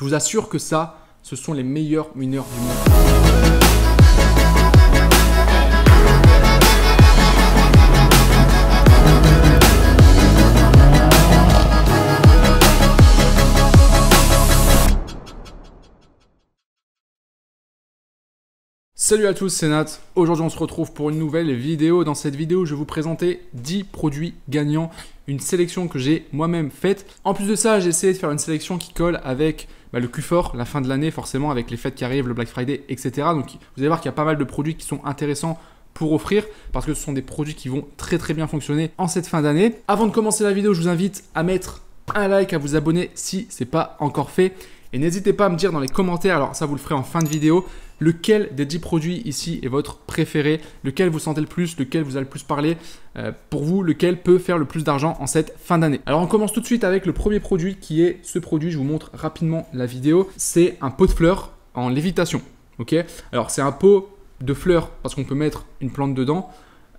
Je vous assure que ça, ce sont les meilleurs mineurs du monde. Salut à tous, c'est Nat. Aujourd'hui, on se retrouve pour une nouvelle vidéo. Dans cette vidéo, je vais vous présenter 10 produits gagnants, une sélection que j'ai moi-même faite. En plus de ça, j'ai essayé de faire une sélection qui colle avec le Q4, la fin de l'année, forcément, avec les fêtes qui arrivent, le Black Friday, etc. Donc, vous allez voir qu'il y a pas mal de produits qui sont intéressants pour offrir parce que ce sont des produits qui vont très bien fonctionner en cette fin d'année. Avant de commencer la vidéo, je vous invite à mettre un like, à vous abonner si ce n'est pas encore fait. Et n'hésitez pas à me dire dans les commentaires, alors ça vous le ferez en fin de vidéo, lequel des 10 produits ici est votre préféré, lequel vous sentez le plus, lequel vous a le plus parlé, pour vous, lequel peut faire le plus d'argent en cette fin d'année. Alors on commence tout de suite avec le premier produit qui est ce produit, je vous montre rapidement la vidéo, c'est un pot de fleurs en lévitation. Ok, alors c'est un pot de fleurs parce qu'on peut mettre une plante dedans.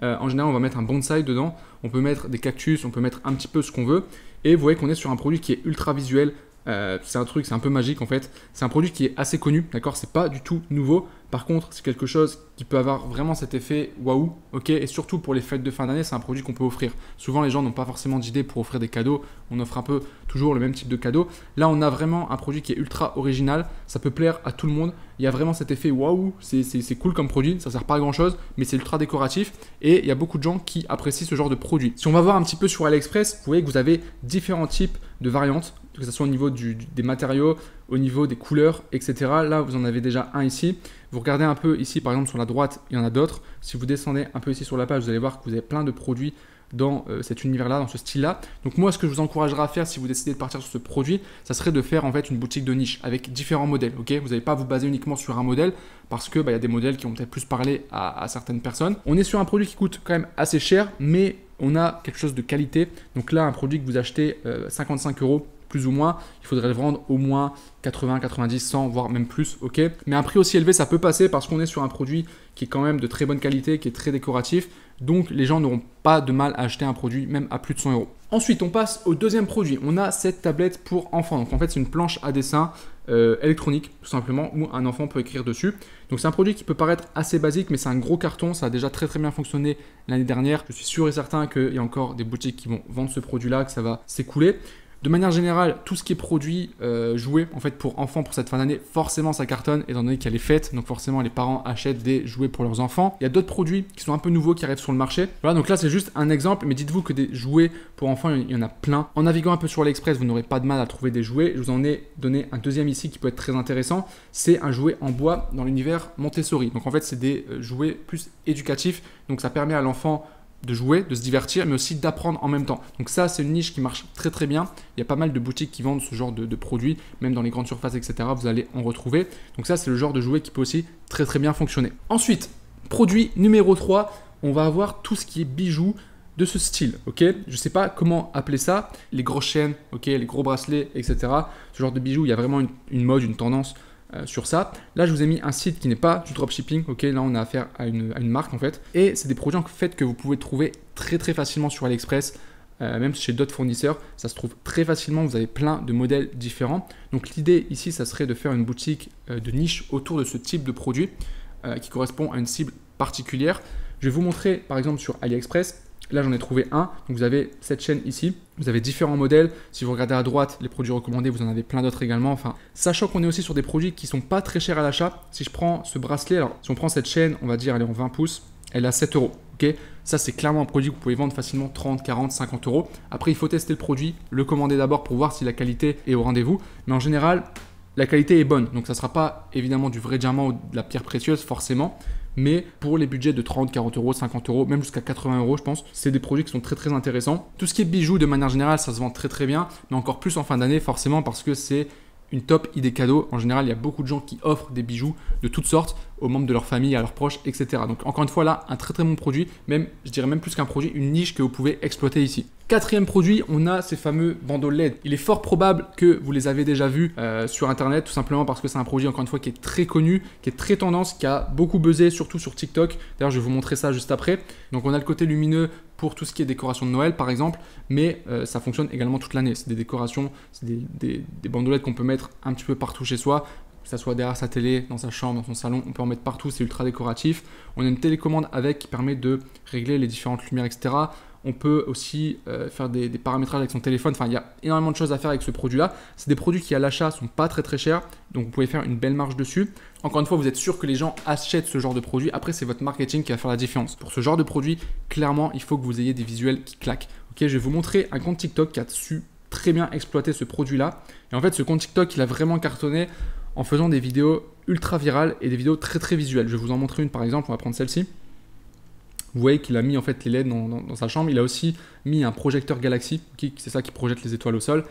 En général, on va mettre un bonsaï dedans, on peut mettre des cactus, on peut mettre un petit peu ce qu'on veut. Et vous voyez qu'on est sur un produit qui est ultra visuel. C'est un peu magique en fait. C'est un produit qui est assez connu, d'accord? C'est pas du tout nouveau. Par contre, c'est quelque chose qui peut avoir vraiment cet effet waouh, ok? Et surtout pour les fêtes de fin d'année, c'est un produit qu'on peut offrir. Souvent, les gens n'ont pas forcément d'idée pour offrir des cadeaux. On offre un peu toujours le même type de cadeau. Là, on a vraiment un produit qui est ultra original. Ça peut plaire à tout le monde. Il y a vraiment cet effet waouh. C'est cool comme produit. Ça sert pas à grand chose, mais c'est ultra décoratif. Et il y a beaucoup de gens qui apprécient ce genre de produit. Si on va voir un petit peu sur AliExpress, vous voyez que vous avez différents types de variantes, que ce soit au niveau des matériaux, au niveau des couleurs, etc. Là, vous en avez déjà un ici. Vous regardez un peu ici, par exemple, sur la droite, il y en a d'autres. Si vous descendez un peu ici sur la page, vous allez voir que vous avez plein de produits dans cet univers-là, dans ce style-là. Donc moi, ce que je vous encouragerais à faire si vous décidez de partir sur ce produit, ça serait de faire en fait une boutique de niche avec différents modèles. Ok, vous n'allez pas vous baser uniquement sur un modèle parce que y a des modèles qui vont peut-être plus parler à certaines personnes. On est sur un produit qui coûte quand même assez cher, mais on a quelque chose de qualité. Donc là, un produit que vous achetez 55 € plus ou moins, il faudrait le vendre au moins 80, 90, 100, voire même plus, ok. Mais un prix aussi élevé, ça peut passer parce qu'on est sur un produit qui est quand même de très bonne qualité, qui est très décoratif. Donc, les gens n'auront pas de mal à acheter un produit même à plus de 100 €. Ensuite, on passe au deuxième produit. On a cette tablette pour enfants. Donc, en fait, c'est une planche à dessin électronique, tout simplement, où un enfant peut écrire dessus. Donc, c'est un produit qui peut paraître assez basique, mais c'est un gros carton. Ça a déjà très bien fonctionné l'année dernière. Je suis sûr et certain qu'il y a encore des boutiques qui vont vendre ce produit-là, que ça va s'écouler. De manière générale, tout ce qui est produit jouets en fait pour enfants pour cette fin d'année, forcément ça cartonne étant donné qu'il y a les fêtes, donc forcément les parents achètent des jouets pour leurs enfants. Il y a d'autres produits qui sont un peu nouveaux qui arrivent sur le marché. Voilà, donc là c'est juste un exemple, mais dites-vous que des jouets pour enfants, il y en a plein. En naviguant un peu sur AliExpress, vous n'aurez pas de mal à trouver des jouets. Je vous en ai donné un deuxième ici qui peut être très intéressant. C'est un jouet en bois dans l'univers Montessori. Donc en fait c'est des jouets plus éducatifs, donc ça permet à l'enfant de jouer, de se divertir, mais aussi d'apprendre en même temps. Donc ça, c'est une niche qui marche très bien. Il y a pas mal de boutiques qui vendent ce genre de produits, même dans les grandes surfaces, etc. Vous allez en retrouver. Donc ça, c'est le genre de jouet qui peut aussi très bien fonctionner. Ensuite, produit numéro 3, on va avoir tout ce qui est bijoux de ce style, ok? Je sais pas comment appeler ça, les grosses chaînes, ok, les gros bracelets, etc. Ce genre de bijoux, il y a vraiment une mode, une tendance sur ça. Là, je vous ai mis un site qui n'est pas du dropshipping. Ok, là, on a affaire à une marque en fait. Et c'est des produits en fait que vous pouvez trouver très facilement sur AliExpress, même chez d'autres fournisseurs. Ça se trouve très facilement. Vous avez plein de modèles différents. Donc, l'idée ici, ça serait de faire une boutique de niche autour de ce type de produit qui correspond à une cible particulière. Je vais vous montrer par exemple sur AliExpress. Là, j'en ai trouvé un. Donc, vous avez cette chaîne ici. Vous avez différents modèles. Si vous regardez à droite, les produits recommandés, vous en avez plein d'autres également. Enfin, sachant qu'on est aussi sur des produits qui ne sont pas très chers à l'achat. Si je prends ce bracelet, alors si on prend cette chaîne, on va dire, elle est en 20 pouces, elle est à 7 €. Ok, ça, c'est clairement un produit que vous pouvez vendre facilement 30, 40, 50 €. Après, il faut tester le produit, le commander d'abord pour voir si la qualité est au rendez-vous. Mais en général, la qualité est bonne. Donc, ça ne sera pas évidemment du vrai diamant ou de la pierre précieuse, forcément. Mais pour les budgets de 30, 40 €, 50 €, même jusqu'à 80 €, je pense, c'est des produits qui sont très intéressants. Tout ce qui est bijoux, de manière générale, ça se vend très bien, mais encore plus en fin d'année, forcément, parce que c'est une top idée cadeau. En général, il y a beaucoup de gens qui offrent des bijoux de toutes sortes aux membres de leur famille, à leurs proches, etc. Donc, encore une fois, là, un très bon produit, même, je dirais même plus qu'un produit, une niche que vous pouvez exploiter ici. Quatrième produit, on a ces fameux bandeaux LED. Il est fort probable que vous les avez déjà vus sur Internet, tout simplement parce que c'est un produit, encore une fois, qui est très connu, qui est très tendance, qui a beaucoup buzzé, surtout sur TikTok. D'ailleurs, je vais vous montrer ça juste après. Donc, on a le côté lumineux pour tout ce qui est décoration de Noël par exemple, mais ça fonctionne également toute l'année. C'est des décorations, c'est des bandelettes qu'on peut mettre un petit peu partout chez soi, que ça soit derrière sa télé, dans sa chambre, dans son salon, on peut en mettre partout, c'est ultra décoratif. On a une télécommande avec qui permet de régler les différentes lumières, etc. On peut aussi faire des paramétrages avec son téléphone. Enfin, il y a énormément de choses à faire avec ce produit-là. C'est des produits qui, à l'achat, sont pas très chers. Donc, vous pouvez faire une belle marge dessus. Encore une fois, vous êtes sûr que les gens achètent ce genre de produit. Après, c'est votre marketing qui va faire la différence. Pour ce genre de produit, clairement, il faut que vous ayez des visuels qui claquent. Ok, je vais vous montrer un compte TikTok qui a su très bien exploiter ce produit-là. Et en fait, ce compte TikTok, il a vraiment cartonné en faisant des vidéos ultra virales et des vidéos très visuelles. Je vais vous en montrer une par exemple. On va prendre celle-ci. Vous voyez qu'il a mis en fait les LED dans sa chambre. Il a aussi mis un projecteur Galaxy, c'est ça qui projette les étoiles au sol.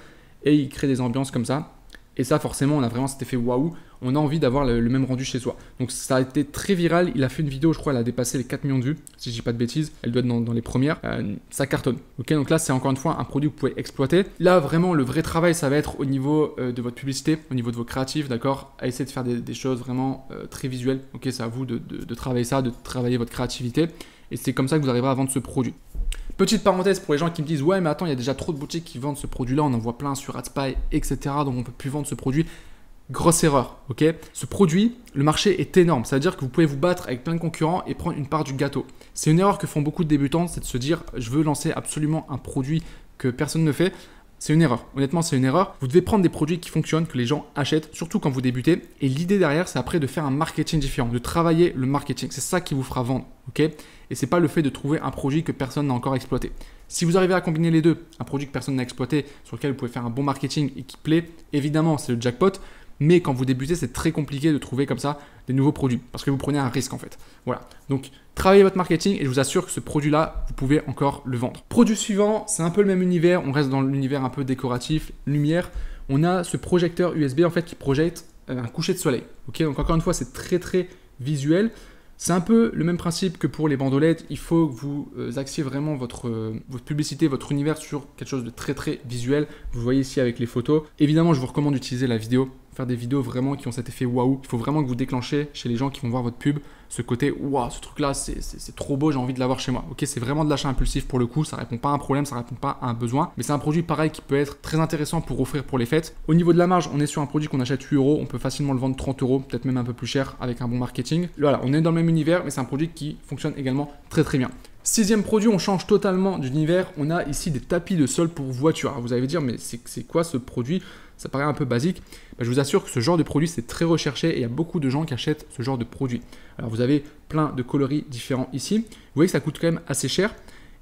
Et il crée des ambiances comme ça. Et ça, forcément, on a vraiment cet effet waouh. On a envie d'avoir le même rendu chez soi. Donc ça a été très viral. Il a fait une vidéo, je crois, elle a dépassé les 4 millions de vues, si je dis pas de bêtises. Elle doit être dans les premières. Ça cartonne. Ok, donc là, c'est encore une fois un produit que vous pouvez exploiter. Là, vraiment, le vrai travail, ça va être au niveau de votre publicité, au niveau de vos créatifs, d'accord. À essayer de faire des choses vraiment très visuelles. Ok, c'est à vous de travailler ça, de travailler votre créativité. Et c'est comme ça que vous arriverez à vendre ce produit. Petite parenthèse pour les gens qui me disent « Ouais, mais attends, il y a déjà trop de boutiques qui vendent ce produit-là, on en voit plein sur AdSpy, etc. Donc on ne peut plus vendre ce produit. » Grosse erreur, ok? Ce produit, le marché est énorme. Ça veut dire que vous pouvez vous battre avec plein de concurrents et prendre une part du gâteau. C'est une erreur que font beaucoup de débutants, c'est de se dire « Je veux lancer absolument un produit que personne ne fait. » C'est une erreur. Honnêtement, c'est une erreur. Vous devez prendre des produits qui fonctionnent, que les gens achètent, surtout quand vous débutez. Et l'idée derrière, c'est après de faire un marketing différent, de travailler le marketing. C'est ça qui vous fera vendre, ok? Et c'est pas le fait de trouver un produit que personne n'a encore exploité. Si vous arrivez à combiner les deux, un produit que personne n'a exploité, sur lequel vous pouvez faire un bon marketing et qui plaît, évidemment, c'est le jackpot. Mais quand vous débutez, c'est très compliqué de trouver comme ça des nouveaux produits parce que vous prenez un risque en fait. Voilà. Donc, travaillez votre marketing et je vous assure que ce produit-là, vous pouvez encore le vendre. Produit suivant, c'est un peu le même univers. On reste dans l'univers un peu décoratif, lumière. On a ce projecteur USB en fait qui projette un coucher de soleil. Ok, donc encore une fois, c'est très visuel. C'est un peu le même principe que pour les bandolettes. Il faut que vous axiez vraiment votre publicité, votre univers sur quelque chose de très visuel. Vous voyez ici avec les photos. Évidemment, je vous recommande d'utiliser la vidéo. Faire des vidéos vraiment qui ont cet effet waouh. Il faut vraiment que vous déclenchez chez les gens qui vont voir votre pub ce côté waouh, ce truc là c'est trop beau, j'ai envie de l'avoir chez moi. Ok, c'est vraiment de l'achat impulsif pour le coup, ça répond pas à un problème, ça répond pas à un besoin, mais c'est un produit pareil qui peut être très intéressant pour offrir pour les fêtes. Au niveau de la marge, on est sur un produit qu'on achète 8 €, on peut facilement le vendre 30 €, peut-être même un peu plus cher avec un bon marketing. Voilà, on est dans le même univers, mais c'est un produit qui fonctionne également très bien. Sixième produit, on change totalement d'univers. On a ici des tapis de sol pour voiture. Alors vous allez me dire, mais c'est quoi ce produit? Ça paraît un peu basique. Je vous assure que ce genre de produit, c'est très recherché et il y a beaucoup de gens qui achètent ce genre de produit. Alors vous avez plein de coloris différents ici. Vous voyez que ça coûte quand même assez cher.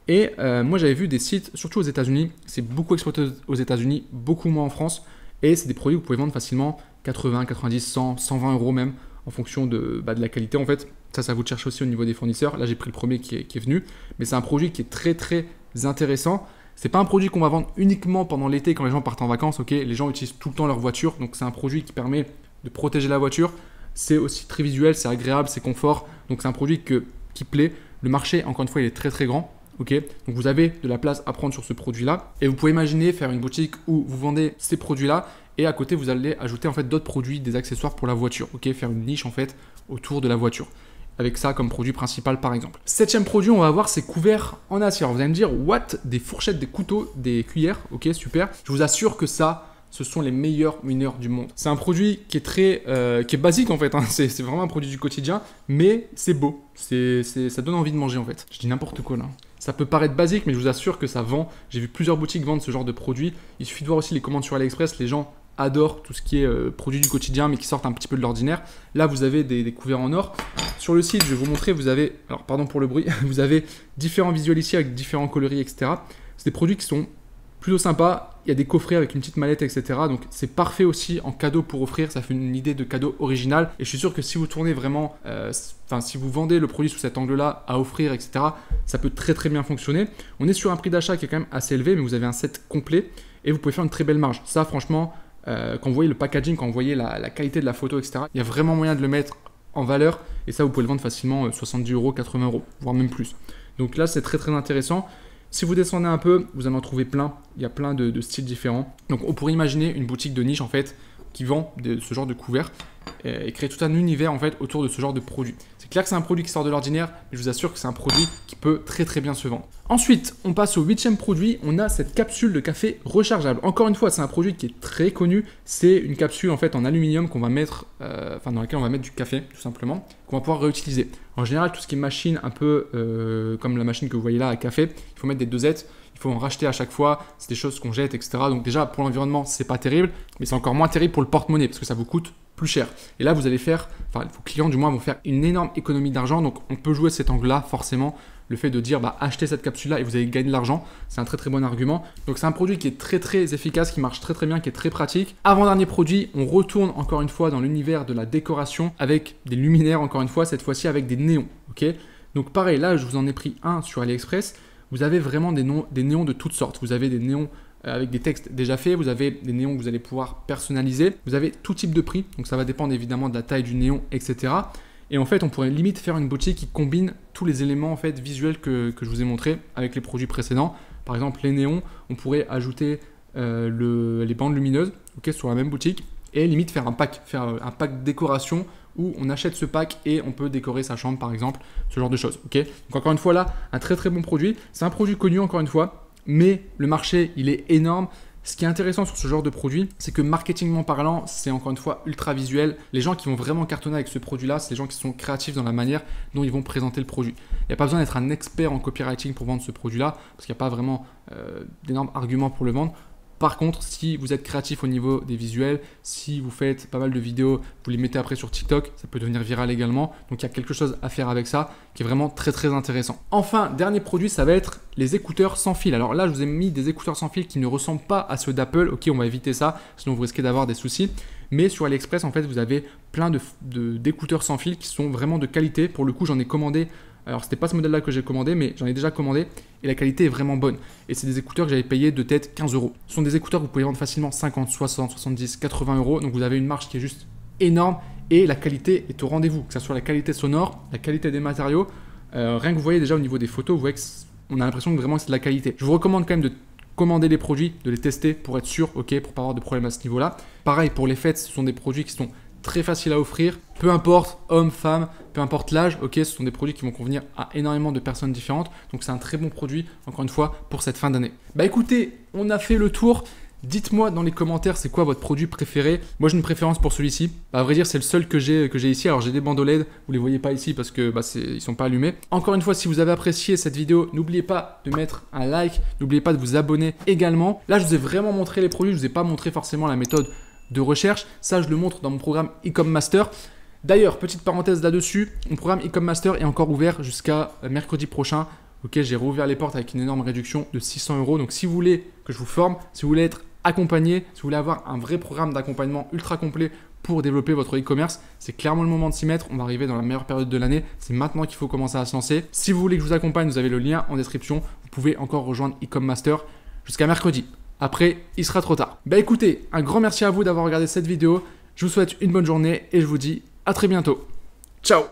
Et moi, j'avais vu des sites, surtout aux États-Unis. C'est beaucoup exploité aux États-Unis, beaucoup moins en France. Et c'est des produits que vous pouvez vendre facilement 80, 90, 100, 120 € même en fonction de la qualité en fait. Ça vous cherche aussi au niveau des fournisseurs. Là, j'ai pris le premier qui est venu. Mais c'est un produit qui est très intéressant. C'est pas un produit qu'on va vendre uniquement pendant l'été quand les gens partent en vacances. Ok, les gens utilisent tout le temps leur voiture. Donc, c'est un produit qui permet de protéger la voiture. C'est aussi très visuel, c'est agréable, c'est confort. Donc, c'est un produit qui plaît. Le marché, encore une fois, il est très grand. Ok, donc vous avez de la place à prendre sur ce produit-là. Et vous pouvez imaginer faire une boutique où vous vendez ces produits-là. Et à côté, vous allez ajouter en fait d'autres produits, des accessoires pour la voiture. Ok, faire une niche en fait autour de la voiture. Avec ça comme produit principal par exemple. Septième produit, on va voir ces couverts en acier. Alors vous allez me dire, what? Des fourchettes, des couteaux, des cuillères. Ok, super. Je vous assure que ça, ce sont les meilleurs mineurs du monde. C'est un produit qui est qui est basique en fait. Hein. C'est vraiment un produit du quotidien, mais c'est beau. Ça donne envie de manger en fait. Je dis n'importe quoi là. Ça peut paraître basique, mais je vous assure que ça vend. J'ai vu plusieurs boutiques vendre ce genre de produit. Il suffit de voir aussi les commandes sur AliExpress. Les gens adorent tout ce qui est produits du quotidien, mais qui sortent un petit peu de l'ordinaire. Là, vous avez des couverts en or. Sur le site, je vais vous montrer, vous avez, alors pardon pour le bruit, vous avez différents visuels ici avec différents coloris, etc. C'est des produits qui sont plutôt sympas. Il y a des coffrets avec une petite mallette, etc. Donc, c'est parfait aussi en cadeau pour offrir. Ça fait une idée de cadeau original. Et je suis sûr que si vous tournez vraiment, si vous vendez le produit sous cet angle-là à offrir, etc., ça peut très bien fonctionner. On est sur un prix d'achat qui est quand même assez élevé, mais vous avez un set complet et vous pouvez faire une très belle marge. Ça, franchement, quand vous voyez le packaging, quand vous voyez la qualité de la photo, etc., il y a vraiment moyen de le mettre en valeur. Et ça, vous pouvez le vendre facilement 70 €, 80 €, voire même plus. Donc là, c'est très intéressant. Si vous descendez un peu, vous allez en trouver plein. Il y a plein de styles différents. Donc, on pourrait imaginer une boutique de niche, en fait, qui vend ce genre de couverts. et créer tout un univers en fait autour de ce genre de produit. C'est clair que c'est un produit qui sort de l'ordinaire, mais je vous assure que c'est un produit qui peut très très bien se vendre. Ensuite, on passe au 8e produit. On a cette capsule de café rechargeable. Encore une fois, c'est un produit qui est très connu. C'est une capsule en fait en aluminium qu'on va mettre, dans laquelle on va mettre du café tout simplement, qu'on va pouvoir réutiliser. En général, tout ce qui est machine un peu comme la machine que vous voyez là à café, il faut mettre des dosettes. Il faut en racheter à chaque fois, c'est des choses qu'on jette, etc. Donc déjà, pour l'environnement, c'est pas terrible, mais c'est encore moins terrible pour le porte-monnaie parce que ça vous coûte plus cher. Et là, vous allez faire, enfin, vos clients du moins vont faire une énorme économie d'argent. Donc on peut jouer cet angle-là, forcément. Le fait de dire, achetez cette capsule-là et vous allez gagner de l'argent, c'est un très très bon argument. Donc c'est un produit qui est très très efficace, qui marche très très bien, qui est très pratique. Avant-dernier produit, on retourne encore une fois dans l'univers de la décoration avec des luminaires, encore une fois, cette fois-ci avec des néons. Ok. Donc pareil, là, je vous en ai pris un sur AliExpress. Vous avez vraiment des néons de toutes sortes. Vous avez des néons avec des textes déjà faits, vous avez des néons que vous allez pouvoir personnaliser, vous avez tout type de prix, donc ça va dépendre évidemment de la taille du néon, etc. Et en fait, on pourrait limite faire une boutique qui combine tous les éléments en fait, visuels que je vous ai montrés avec les produits précédents. Par exemple, les néons, on pourrait ajouter les bandes lumineuses sur la même boutique et limite faire un pack décoration où on achète ce pack et on peut décorer sa chambre par exemple, ce genre de choses. Donc encore une fois là, un très très bon produit. C'est un produit connu encore une fois, mais le marché il est énorme. Ce qui est intéressant sur ce genre de produit, c'est que marketingment parlant, c'est encore une fois ultra visuel. Les gens qui vont vraiment cartonner avec ce produit-là, c'est les gens qui sont créatifs dans la manière dont ils vont présenter le produit. Il n'y a pas besoin d'être un expert en copywriting pour vendre ce produit-là, parce qu'il n'y a pas vraiment d'énormes arguments pour le vendre. Par contre, si vous êtes créatif au niveau des visuels, si vous faites pas mal de vidéos, vous les mettez après sur TikTok, ça peut devenir viral également. Donc il y a quelque chose à faire avec ça qui est vraiment très très intéressant. Enfin, dernier produit, ça va être les écouteurs sans fil. Alors là, je vous ai mis des écouteurs sans fil qui ne ressemblent pas à ceux d'Apple. Ok, on va éviter ça, sinon vous risquez d'avoir des soucis. Mais sur AliExpress, en fait, vous avez plein d'écouteurs sans fil qui sont vraiment de qualité. Pour le coup, j'en ai commandé. Alors, c'était pas ce modèle-là que j'ai commandé, mais j'en ai déjà commandé et la qualité est vraiment bonne. Et c'est des écouteurs que j'avais payé de tête 15 €. Ce sont des écouteurs que vous pouvez vendre facilement 50, 60, 70, 80 €. Donc, vous avez une marge qui est juste énorme et la qualité est au rendez-vous. Que ce soit la qualité sonore, la qualité des matériaux. Rien que vous voyez déjà au niveau des photos, vous voyez qu'on a l'impression que vraiment c'est de la qualité. Je vous recommande quand même de commander les produits, de les tester pour être sûr, pour pas avoir de problème à ce niveau-là. Pareil, pour les fêtes, ce sont des produits qui sont très facile à offrir, peu importe homme, femme, peu importe l'âge, ce sont des produits qui vont convenir à énormément de personnes différentes, donc c'est un très bon produit, encore une fois, pour cette fin d'année. Écoutez, on a fait le tour. Dites-moi dans les commentaires c'est quoi votre produit préféré. Moi j'ai une préférence pour celui-ci. À vrai dire c'est le seul que j'ai ici. Alors j'ai des bandes OLED, vous les voyez pas ici parce que ils sont pas allumés. Encore une fois, si vous avez apprécié cette vidéo, n'oubliez pas de mettre un like, n'oubliez pas de vous abonner également. Là je vous ai vraiment montré les produits, je vous ai pas montré forcément la méthode de recherche. Ça je le montre dans mon programme Ecom Master. D'ailleurs, petite parenthèse là-dessus, mon programme Ecom Master est encore ouvert jusqu'à mercredi prochain. J'ai rouvert les portes avec une énorme réduction de 600 €. Donc si vous voulez que je vous forme, si vous voulez être accompagné, si vous voulez avoir un vrai programme d'accompagnement ultra complet pour développer votre e-commerce, c'est clairement le moment de s'y mettre. On va arriver dans la meilleure période de l'année. C'est maintenant qu'il faut commencer à se lancer. Si vous voulez que je vous accompagne, vous avez le lien en description. Vous pouvez encore rejoindre Ecom Master jusqu'à mercredi. Après, il sera trop tard. Écoutez, un grand merci à vous d'avoir regardé cette vidéo. Je vous souhaite une bonne journée et je vous dis à très bientôt. Ciao!